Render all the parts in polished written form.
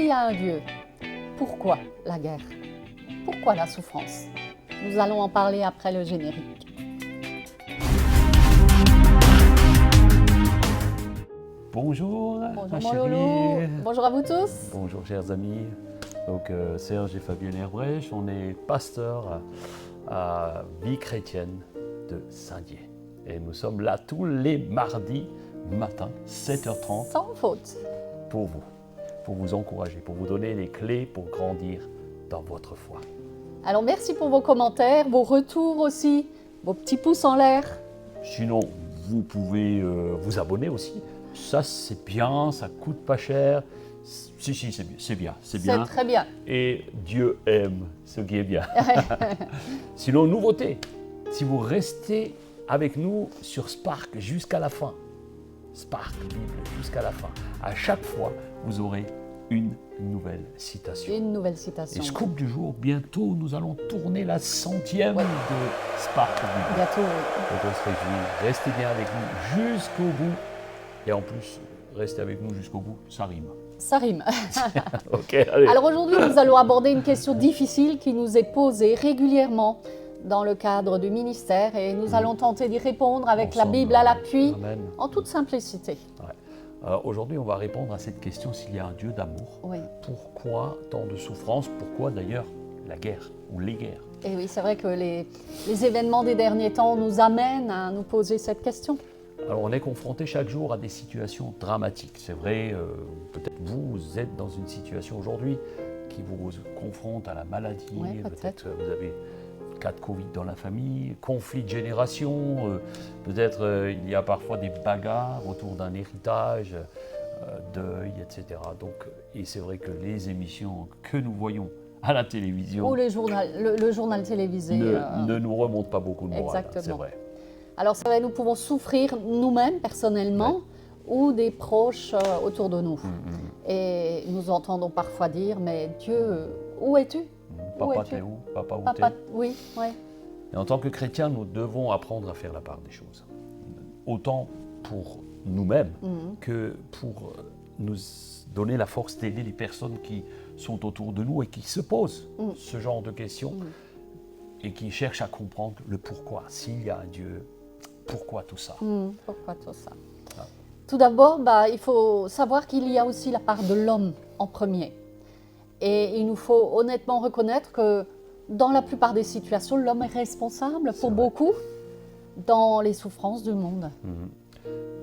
S'il y a un Dieu, pourquoi la guerre? Pourquoi la souffrance? Nous allons en parler après le générique. Bonjour, Bonjour ma mon chérie. loulou, bonjour à vous tous. Bonjour chers amis. Donc Serge et Fabienne Herbrecht, on est pasteurs à Vie chrétienne de Saint-Dié. Et nous sommes là tous les mardis matin, 7h30, Sans faute. pour vous encourager, pour vous donner les clés pour grandir dans votre foi. Alors merci pour vos commentaires, vos retours aussi, vos petits pouces en l'air. Sinon, vous pouvez vous abonner aussi. Ça c'est bien, ça coûte pas cher. Si, c'est bien. C'est très bien. Et Dieu aime ce qui est bien. Sinon, nouveauté, si vous restez avec nous sur Spark jusqu'à la fin, Spark Bible jusqu'à la fin, à chaque fois, vous aurez une nouvelle citation. Une nouvelle citation. Et scoop du jour, bientôt, nous allons tourner la 100e de Spark Bible. Bientôt. Donc on se réjouit, restez bien avec nous jusqu'au bout. Et en plus, restez avec nous jusqu'au bout, ça rime. Ça rime. Ok, allez. Alors aujourd'hui, nous allons aborder une question difficile qui nous est posée régulièrement dans le cadre du ministère et nous allons tenter d'y répondre avec la Ensemble. Bible à l'appui, Amen. en toute simplicité. Ouais. Alors aujourd'hui, on va répondre à cette question s'il y a un Dieu d'amour. Oui. Pourquoi tant de souffrance? Pourquoi d'ailleurs la guerre ou les guerres? Et oui, c'est vrai que les événements des derniers temps nous amènent à nous poser cette question. Alors on est confronté chaque jour à des situations dramatiques. C'est vrai, peut-être vous êtes dans une situation aujourd'hui qui vous confronte à la maladie. Ouais, peut-être. Vous avez cas de Covid dans la famille, conflit de génération, peut-être il y a parfois des bagarres autour d'un héritage, deuil, etc. Donc, et c'est vrai que les émissions que nous voyons à la télévision Ou le journal télévisé. ne nous remontent pas beaucoup de morale, Exactement. c'est vrai. Alors c'est vrai, nous pouvons souffrir nous-mêmes personnellement ou des proches autour de nous. Et nous entendons parfois dire, mais Dieu, où es-tu? Papa, t'es où? Papa, où Papa, t'es? oui, oui. Et en tant que chrétiens, nous devons apprendre à faire la part des choses. Autant pour nous-mêmes que pour nous donner la force d'aider les personnes qui sont autour de nous et qui se posent ce genre de questions et qui cherchent à comprendre le pourquoi. S'il y a un Dieu, pourquoi tout ça? Pourquoi tout ça? Ah. Tout d'abord, il faut savoir qu'il y a aussi la part de l'homme en premier. Et il nous faut honnêtement reconnaître que dans la plupart des situations, l'homme est responsable pour beaucoup dans les souffrances du monde.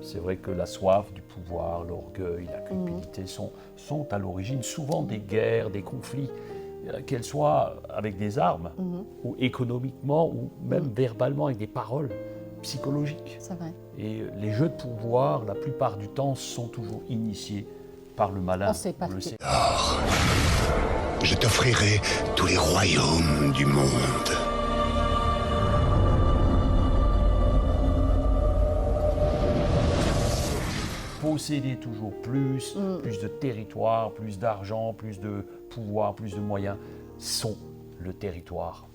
C'est vrai que la soif du pouvoir, l'orgueil, la cupidité sont à l'origine souvent des guerres, des conflits, qu'elles soient avec des armes, ou économiquement, ou même verbalement avec des paroles psychologiques. C'est vrai. Et les jeux de pouvoir, la plupart du temps, sont toujours initiés par le malin. On sait pas le qui. sait. Je t'offrirai tous les royaumes du monde. Posséder toujours plus de territoire, plus d'argent, plus de pouvoir, plus de moyens, sont le territoire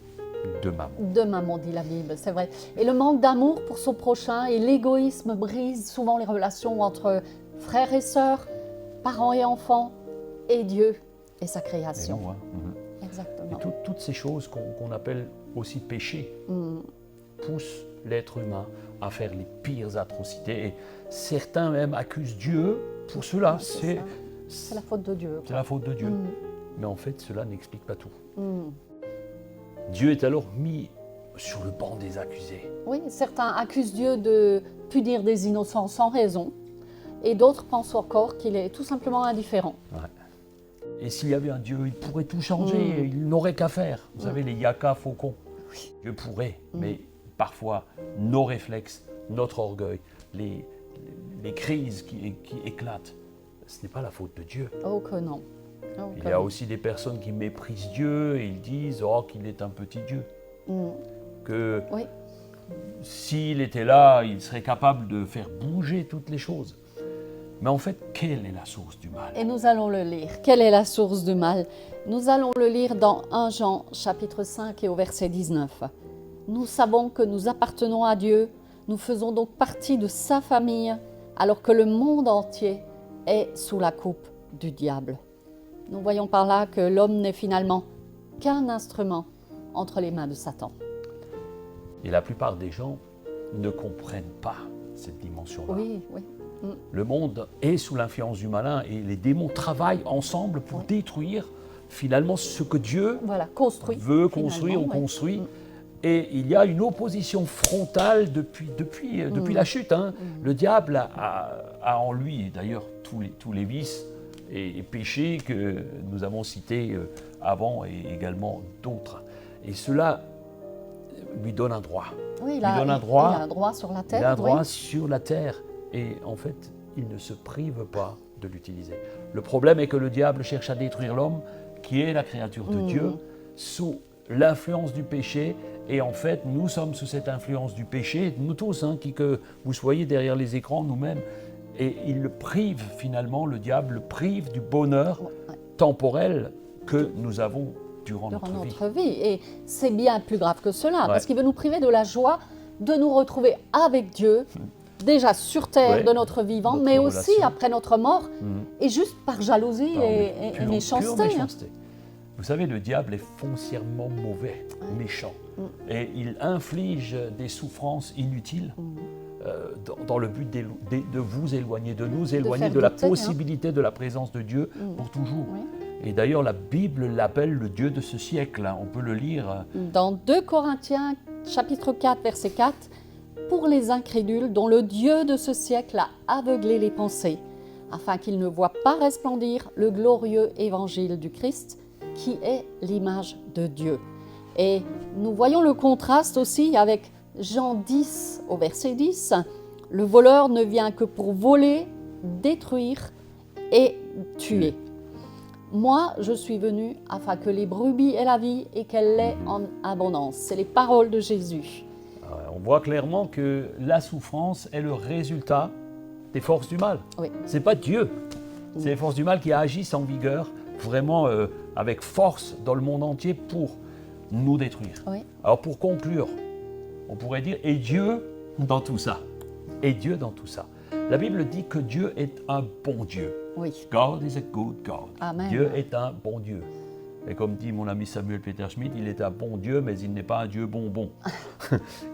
de maman. De maman, dit la Bible, c'est vrai. Et le manque d'amour pour son prochain et l'égoïsme brisent souvent les relations entre frères et sœurs, parents et enfants, et Dieu et sa Et création. nous, hein. Exactement. Et toutes ces choses qu'on appelle aussi péchés poussent l'être humain à faire les pires atrocités. Et certains même accusent Dieu pour cela. C'est ça. C'est la faute de Dieu. C'est la faute de Dieu. Mais en fait, cela n'explique pas tout. Dieu est alors mis sur le banc des accusés. Oui, certains accusent Dieu de punir des innocents sans raison, et d'autres pensent encore qu'il est tout simplement indifférent. Ouais. Et s'il y avait un Dieu, il pourrait tout changer, il n'aurait qu'à faire. Vous savez, les yaka faucons. Dieu pourrait, mais parfois, nos réflexes, notre orgueil, les crises qui éclatent, ce n'est pas la faute de Dieu. Oh que non. Oh, Il que y a non. aussi des personnes qui méprisent Dieu et ils disent qu'il est un petit Dieu. Que Oui. s'il était là, il serait capable de faire bouger toutes les choses. Mais en fait, quelle est la source du mal? Et nous allons le lire. Quelle est la source du mal? Nous allons le lire dans 1 Jean, chapitre 5 et au verset 19. Nous savons que nous appartenons à Dieu, nous faisons donc partie de sa famille, alors que le monde entier est sous la coupe du diable. Nous voyons par là que l'homme n'est finalement qu'un instrument entre les mains de Satan. Et la plupart des gens ne comprennent pas cette dimension-là. Oui, oui. Le monde est sous l'influence du malin et les démons travaillent ensemble pour détruire finalement ce que Dieu Voilà, construit. veut construire ou finalement, ouais. construit. Et il y a une opposition frontale depuis la chute. Hein. Le diable a en lui, d'ailleurs, tous les vices et péchés que nous avons cités avant et également d'autres. Et cela lui donne un droit. Oui, il a un droit, il a un droit sur la terre. Il a un droit oui. sur la terre. Et en fait, il ne se prive pas de l'utiliser. Le problème est que le diable cherche à détruire l'homme, qui est la créature de Dieu, sous l'influence du péché. Et en fait, nous sommes sous cette influence du péché, nous tous, hein, qui que vous soyez derrière les écrans, nous-mêmes. Et il le prive finalement, le diable le prive du bonheur temporel que nous avons durant notre vie. Et c'est bien plus grave que cela, parce qu'il veut nous priver de la joie de nous retrouver avec Dieu, déjà sur terre de notre vivant, mais aussi après notre mort, et juste par jalousie et méchanceté. Vous savez, le diable est foncièrement mauvais, méchant, et il inflige des souffrances inutiles dans le but de vous éloigner, de nous éloigner de la possibilité de la présence de Dieu pour toujours. Et d'ailleurs, la Bible l'appelle le Dieu de ce siècle. On peut le lire. Dans 2 Corinthiens, chapitre 4, verset 4, « Pour les incrédules dont le Dieu de ce siècle a aveuglé les pensées, afin qu'ils ne voient pas resplendir le glorieux évangile du Christ, qui est l'image de Dieu. » Et nous voyons le contraste aussi avec Jean 10 au verset 10. « Le voleur ne vient que pour voler, détruire et tuer. Moi, je suis venu afin que les brebis aient la vie et qu'elle l'ait en abondance. » C'est les paroles de Jésus. On voit clairement que la souffrance est le résultat des forces du mal. Oui. Ce n'est pas Dieu. C'est les forces du mal qui agissent en vigueur, vraiment avec force dans le monde entier pour nous détruire. Oui. Alors pour conclure, on pourrait dire, et Dieu dans tout ça. Et Dieu dans tout ça. La Bible dit que Dieu est un bon Dieu. Oui. God is a good God. Amen. Dieu est un bon Dieu. Et comme dit mon ami Samuel Peter Schmidt, il est un bon Dieu, mais il n'est pas un Dieu bonbon.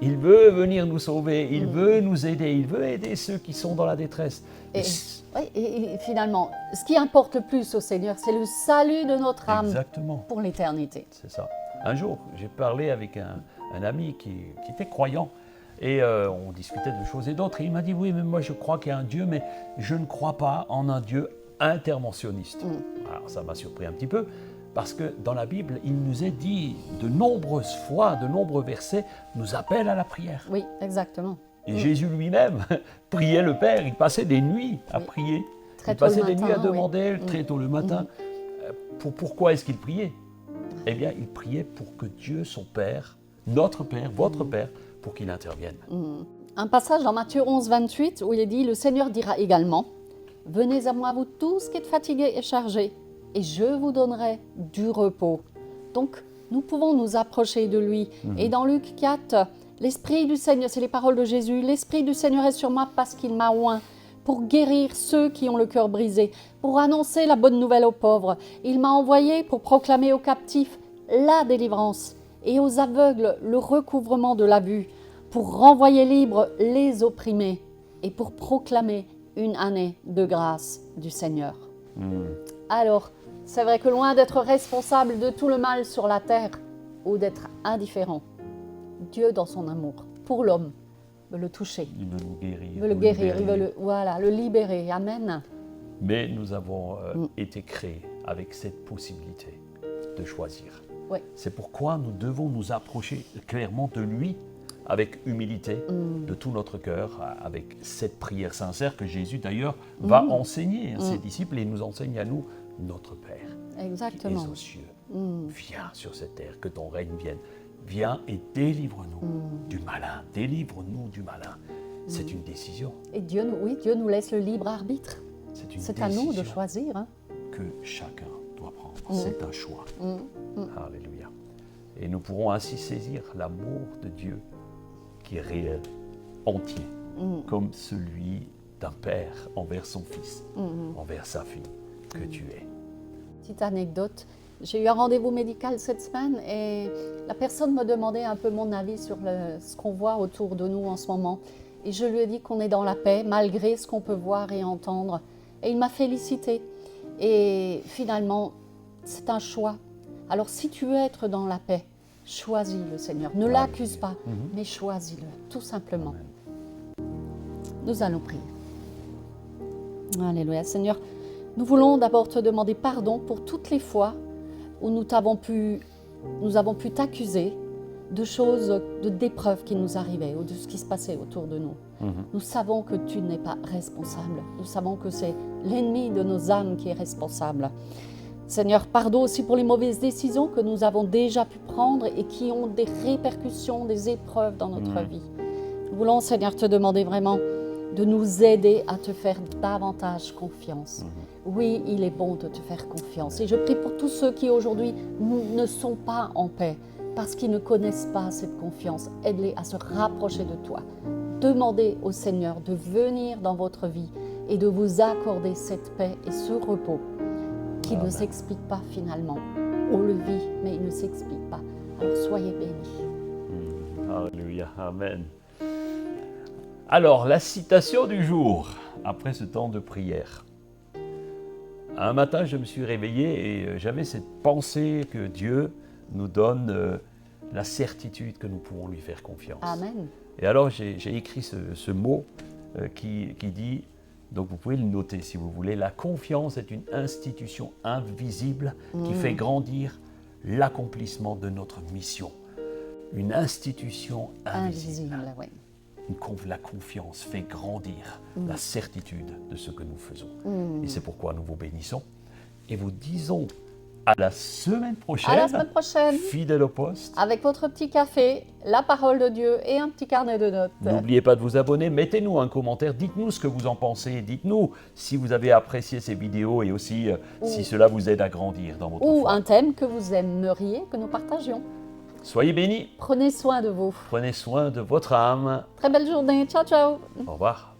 Il veut venir nous sauver, il veut nous aider, il veut aider ceux qui sont dans la détresse. Et finalement, ce qui importe le plus au Seigneur, c'est le salut de notre âme. Exactement. Pour l'éternité. C'est ça. Un jour, j'ai parlé avec un ami qui était croyant et on discutait de choses et d'autres. Et il m'a dit, oui, mais moi je crois qu'il y a un Dieu, mais je ne crois pas en un Dieu interventionniste. Alors ça m'a surpris un petit peu. Parce que dans la Bible, il nous est dit de nombreuses fois, de nombreux versets, nous appellent à la prière. Oui, exactement. Et Jésus lui-même priait le Père, il passait des nuits à prier. Il passait des nuits à demander très tôt le matin. Pourquoi est-ce qu'il priait? Eh bien, il priait pour que Dieu, son Père, notre Père, votre Père, pour qu'il intervienne. Un passage dans Matthieu 11, 28, où il est dit, « Le Seigneur dira également, « Venez à moi, vous tous qui êtes fatigués et chargés, et je vous donnerai du repos. » Donc, nous pouvons nous approcher de lui. Et dans Luc 4, l'Esprit du Seigneur, c'est les paroles de Jésus, « L'Esprit du Seigneur est sur moi parce qu'il m'a oint pour guérir ceux qui ont le cœur brisé, pour annoncer la bonne nouvelle aux pauvres. Il m'a envoyé pour proclamer aux captifs la délivrance et aux aveugles le recouvrement de la vue, pour renvoyer libres les opprimés et pour proclamer une année de grâce du Seigneur. » Alors, c'est vrai que loin d'être responsable de tout le mal sur la terre ou d'être indifférent, Dieu, dans son amour pour l'homme, veut le toucher. Il veut nous guérir. Il veut le guérir, il veut le libérer. Amen. Mais nous avons été créés avec cette possibilité de choisir. Oui. C'est pourquoi nous devons nous approcher clairement de lui avec humilité, de tout notre cœur, avec cette prière sincère que Jésus d'ailleurs va enseigner à ses disciples et nous enseigne à nous, notre Père, exactement, qui es aux cieux, viens sur cette terre, que ton règne vienne, viens et délivre-nous du malin, délivre-nous du malin. C'est une décision. Et Dieu nous laisse le libre arbitre. C'est à nous de choisir. Hein. Que chacun doit prendre. C'est un choix. Alléluia. Et nous pourrons ainsi saisir l'amour de Dieu qui est réel, entier, comme celui d'un père envers son fils, envers sa fille, que tu es. petite anecdote. J'ai eu un rendez-vous médical cette semaine et la personne me demandait un peu mon avis sur ce qu'on voit autour de nous en ce moment. Et je lui ai dit qu'on est dans la paix malgré ce qu'on peut voir et entendre. Et il m'a félicité. Et finalement, c'est un choix. Alors si tu veux être dans la paix, choisis le Seigneur. Ne l'accuse pas, mais choisis-le, tout simplement. Nous allons prier. Alléluia. Seigneur, nous voulons d'abord te demander pardon pour toutes les fois où nous avons pu t'accuser de choses, d'épreuves qui nous arrivaient ou de ce qui se passait autour de nous. Nous savons que tu n'es pas responsable. Nous savons que c'est l'ennemi de nos âmes qui est responsable. Seigneur, pardon aussi pour les mauvaises décisions que nous avons déjà pu prendre et qui ont des répercussions, des épreuves dans notre vie. Nous voulons, Seigneur, te demander vraiment de nous aider à te faire davantage confiance. Oui, il est bon de te faire confiance. Et je prie pour tous ceux qui aujourd'hui ne sont pas en paix parce qu'ils ne connaissent pas cette confiance. Aide-les à se rapprocher de toi. Demandez au Seigneur de venir dans votre vie et de vous accorder cette paix et ce repos qui ne s'explique pas finalement. On le vit, mais il ne s'explique pas. Alors soyez bénis. Alléluia, Amen. Alors, la citation du jour, après ce temps de prière. Un matin, je me suis réveillé et j'avais cette pensée que Dieu nous donne la certitude que nous pouvons lui faire confiance. Amen. Et alors, j'ai écrit ce mot qui dit, donc vous pouvez le noter si vous voulez, la confiance est une institution invisible qui fait grandir l'accomplissement de notre mission. Une institution invisible. Oui. La confiance fait grandir la certitude de ce que nous faisons. Et c'est pourquoi nous vous bénissons et vous disons à la semaine prochaine. À la semaine prochaine. Fidèle au poste. Avec votre petit café, la parole de Dieu et un petit carnet de notes. N'oubliez pas de vous abonner, mettez-nous un commentaire, dites-nous ce que vous en pensez, dites-nous si vous avez apprécié ces vidéos et aussi si cela vous aide à grandir dans votre Ou foi. un thème que vous aimeriez que nous partagions. Soyez bénis, Prenez soin de vous. prenez soin de votre âme. Très belle journée. Ciao, ciao. Au revoir.